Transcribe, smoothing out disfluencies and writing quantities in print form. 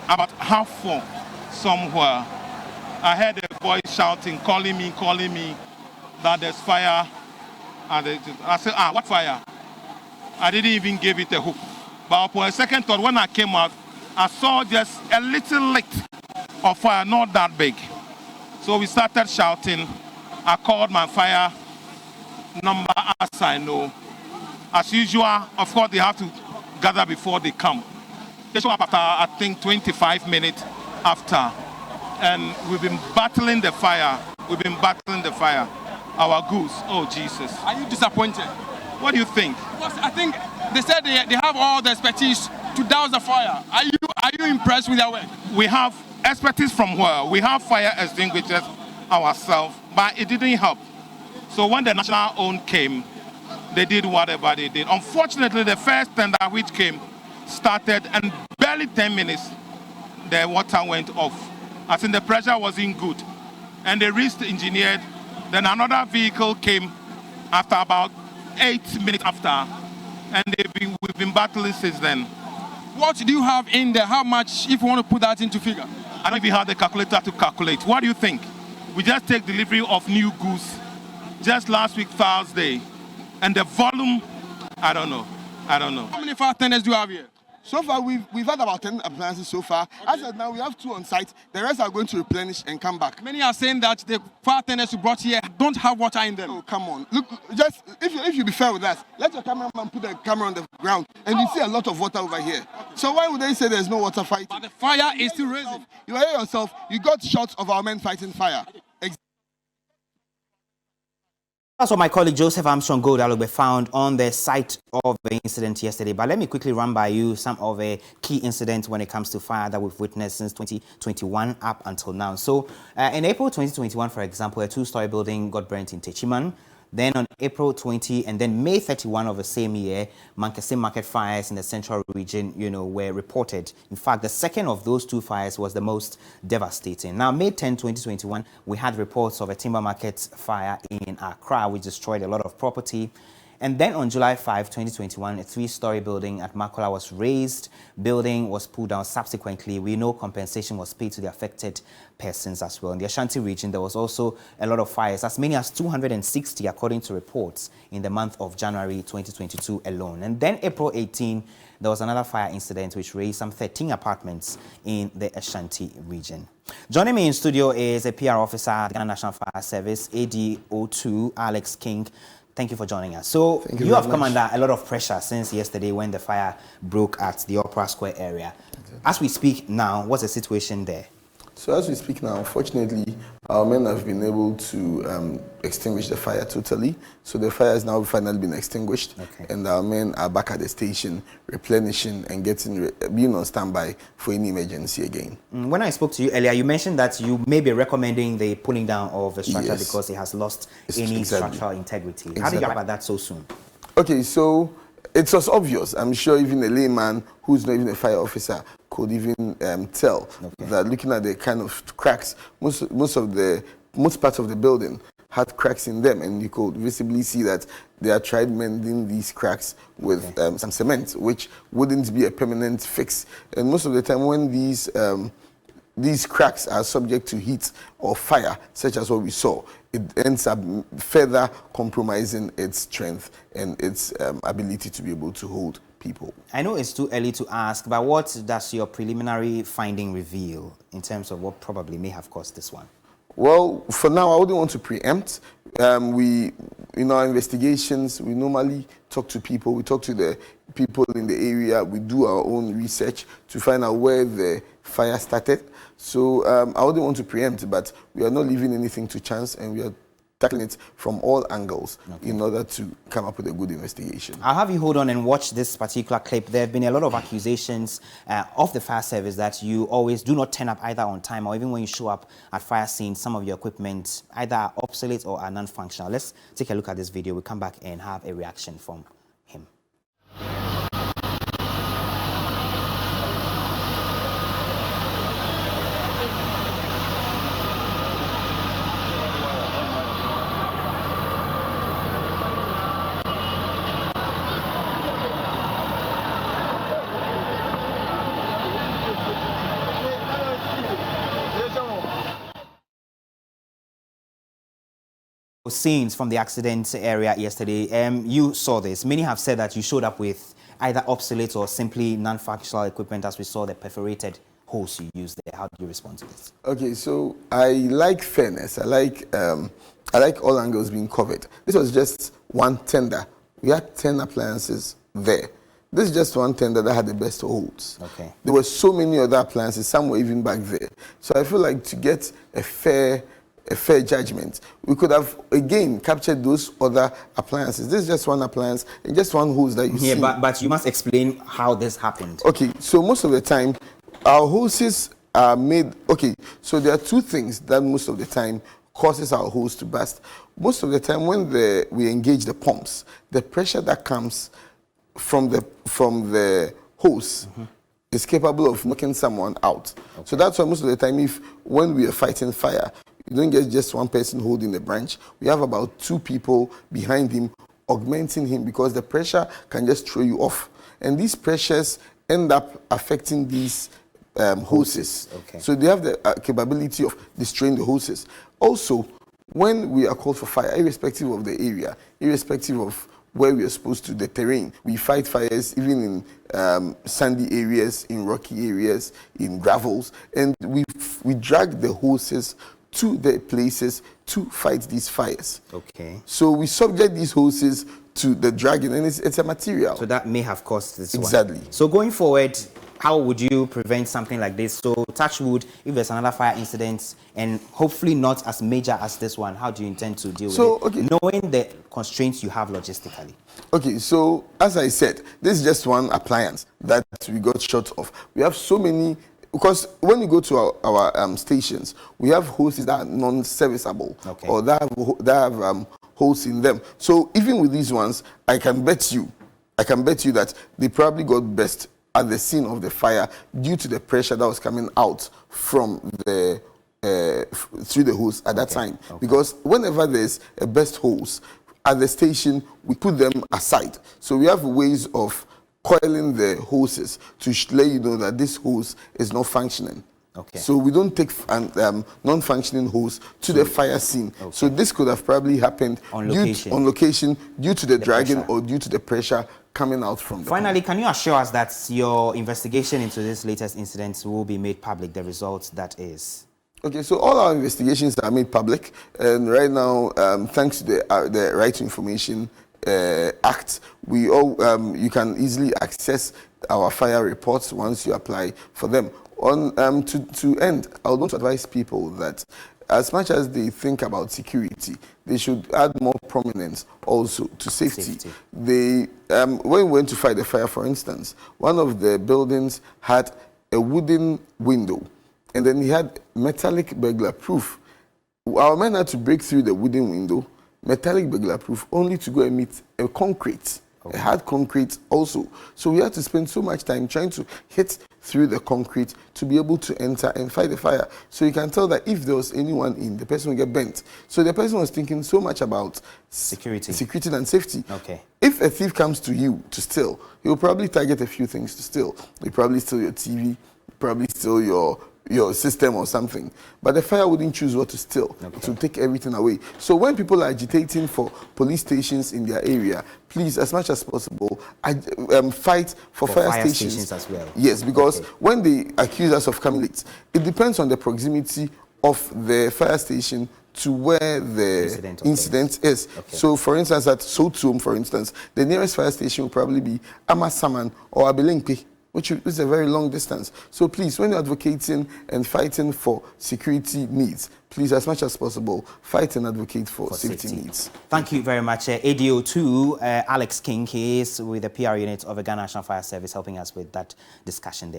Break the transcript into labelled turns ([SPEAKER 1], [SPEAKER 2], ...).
[SPEAKER 1] about 4:30 somewhere, I heard a voice shouting, calling me, that there's fire. And I said, what fire? I didn't even give it a hook. But upon a second thought, when I came out, I saw just a little light of fire, not that big. So we started shouting. I called my fire number as I know. As usual, of course, they have to gather before they come. They show up after, I think, 25 minutes after. And we've been battling the fire. Our goose, oh Jesus.
[SPEAKER 2] Are you disappointed?
[SPEAKER 1] What do you think?
[SPEAKER 2] Because I think they said they have all the expertise to douse the fire. Are you impressed with their work?
[SPEAKER 1] We have expertise from where? We have fire extinguishers ourselves, but it didn't help. So when the national own came, they did whatever they did. Unfortunately, the first tender which came started, and barely 10 minutes, the water went off. I think the pressure wasn't good. And they re-engineered. Then another vehicle came after about 8 minutes after. And we've been battling since then.
[SPEAKER 2] What do you have in there? How much, if you want to put that into figure?
[SPEAKER 1] I don't even have the calculator to calculate. What do you think? We just take delivery of new goods just last week, Thursday. And the volume, I don't know.
[SPEAKER 2] How many fire tenders do you have here?
[SPEAKER 3] So far, we've had about 10 appliances so far. As of now, we have 2 on site. The rest are going to replenish and come back.
[SPEAKER 2] Many are saying that the fire tenders you brought here don't have water in them.
[SPEAKER 3] Oh, come on. Look, just if you be fair with us, let your cameraman put the camera on the ground and you see a lot of water over here. So why would they say there's no water fighting?
[SPEAKER 2] But the fire is still raising.
[SPEAKER 3] You hear yourself, you got shots of our men fighting fire.
[SPEAKER 4] That's what my colleague Joseph Armstrong Goldalobe found on the site of the incident yesterday. But let me quickly run by you some of the key incidents when it comes to fire that we've witnessed since 2021 up until now. So in April 2021, for example, a 2-story building got burnt in Techiman. Then on April 20 and then May 31 of the same year, Mankasim market fires in the central region, were reported. In fact, the second of those 2 fires was the most devastating. Now, May 10, 2021, we had reports of a timber market fire in Accra, which destroyed a lot of property. And then on July 5, 2021, a 3-story building at Makola was razed. Building was pulled down subsequently. We know compensation was paid to the affected persons as well. In the Ashanti region, there was also a lot of fires, as many as 260 according to reports in the month of January 2022 alone. And then April 18, there was another fire incident which razed some 13 apartments in the Ashanti region. Joining me in studio is a PR officer at the Ghana National Fire Service, ADO2, Alex King. Thank you for joining us. So you have come under a lot of pressure since yesterday when the fire broke at the Opera Square area. Exactly. As we speak now, what's the situation there?
[SPEAKER 5] So as we speak now, unfortunately, our men have been able to extinguish the fire totally. So the fire has now finally been extinguished, and our men are back at the station, replenishing and being on standby for any emergency again.
[SPEAKER 4] When I spoke to you earlier, you mentioned that you may be recommending the pulling down of the structure because it has lost any structural integrity. How did you get about that so soon? Okay, so it was obvious. I'm sure even a layman who's not even a fire officer could even tell that looking at the kind of cracks, most parts of the building had cracks in them, and you could visibly see that they had tried mending these cracks with some cement, which wouldn't be a permanent fix. And most of the time when these cracks are subject to heat or fire, such as what we saw, it ends up further compromising its strength and its ability to be able to hold people. I know it's too early to ask, but what does your preliminary finding reveal in terms of what probably may have caused this one?
[SPEAKER 5] Well, for now, I wouldn't want to preempt. In our investigations, we normally talk to people. We talk to the people in the area. We do our own research to find out where the fire started. So I wouldn't want to preempt, but we are not leaving anything to chance, and we are tackling it from all angles in order to come up with a good investigation.
[SPEAKER 4] I'll have you hold on and watch this particular clip. There have been a lot of accusations of the fire service that you always do not turn up either on time, or even when you show up at fire scenes, some of your equipment either are obsolete or are non-functional. Let's take a look at this video. We'll come back and have a reaction from him. scenes from the accident area yesterday. You saw this. Many have said that you showed up with either obsolete or simply non-functional equipment, as we saw the perforated hose you used there. How do you respond to this?
[SPEAKER 5] Okay, so I like fairness. I like all angles being covered. This was just one tender. We had 10 appliances there. This is just one tender that had the best holds.
[SPEAKER 4] Okay.
[SPEAKER 5] There were so many other appliances, some were even back there. So I feel like to get a fair judgment, we could have again captured those other appliances. This is just one appliance and just one hose that you see.
[SPEAKER 4] Yeah, but you must explain how this happened.
[SPEAKER 5] Okay, so most of the time, our hoses are made. Okay, so there are two things that most of the time causes our hose to burst. Most of the time, when we engage the pumps, the pressure that comes from the hose is capable of knocking someone out. Okay. So that's why most of the time, when we are fighting fire, you don't get just one person holding the branch. We have about 2 people behind him, augmenting him, because the pressure can just throw you off. And these pressures end up affecting these hoses.
[SPEAKER 4] Okay.
[SPEAKER 5] So they have the capability of destroying the hoses. Also, when we are called for fire, irrespective of the area, irrespective of where we are supposed to, the terrain, we fight fires even in sandy areas, in rocky areas, in gravels, and we drag the hoses to the places to fight these fires.
[SPEAKER 4] Okay.
[SPEAKER 5] So we subject these hoses to the dragging, and it's a material.
[SPEAKER 4] So that may have caused this
[SPEAKER 5] Exactly.
[SPEAKER 4] one. So going forward, how would you prevent something like this? So touch wood, if there's another fire incident, and hopefully not as major as this one, how do you intend to deal with it?
[SPEAKER 5] Okay.
[SPEAKER 4] Knowing the constraints you have logistically.
[SPEAKER 5] Okay, so as I said, this is just one appliance that we got short of. We have so many, because when you go to our stations, we have hoses that are non-serviceable,
[SPEAKER 4] okay,
[SPEAKER 5] or that have holes in them. So even with these ones, I can bet you that they probably got burst at the scene of the fire due to the pressure that was coming out from the through the hose at that time.
[SPEAKER 4] Okay.
[SPEAKER 5] Because whenever there's a burst hose at the station, we put them aside. So we have ways of coiling the hoses to let you know that this hose is not functioning.
[SPEAKER 4] Okay.
[SPEAKER 5] So we don't take non-functioning hose to the fire scene. Okay. So this could have probably happened on location due to the dragging pressure, or due to the pressure coming out from the
[SPEAKER 4] Finally,
[SPEAKER 5] pump.
[SPEAKER 4] can you assure us that your investigation into this latest incident will be made public, the results that is?
[SPEAKER 5] Okay, so all our investigations are made public, and right now, thanks to the Right to Information Act, you can easily access our fire reports once you apply for them. To end, I would want to advise people that as much as they think about security, they should add more prominence also to safety. When we went to fight the fire, for instance, one of the buildings had a wooden window, and then he had metallic burglar proof. Our men had to break through the wooden window, metallic burglar proof, only to go and meet a concrete, a hard concrete also. So we had to spend so much time trying to hit through the concrete to be able to enter and fight the fire. So you can tell that if there was anyone in, the person would get bent. So the person was thinking so much about security and safety.
[SPEAKER 4] Okay.
[SPEAKER 5] If a thief comes to you to steal, he will probably target a few things to steal. He'll probably steal your TV, probably steal your system or something. But the fire wouldn't choose what to steal. Okay. It will take everything away. So when people are agitating for police stations in their area, please, as much as possible, fight for fire stations
[SPEAKER 4] as well.
[SPEAKER 5] Yes, because when they accuse us of coming late, it depends on the proximity of the fire station to where the incident is. Okay. So, for instance, at Sotum, for instance, the nearest fire station will probably be Amasaman or Abelemkpe, which is a very long distance. So please, when you're advocating and fighting for security needs, please, as much as possible, fight and advocate for safety needs.
[SPEAKER 4] Thank you very much. ADO2, Alex King, he is with the PR unit of the Ghana National Fire Service, helping us with that discussion there.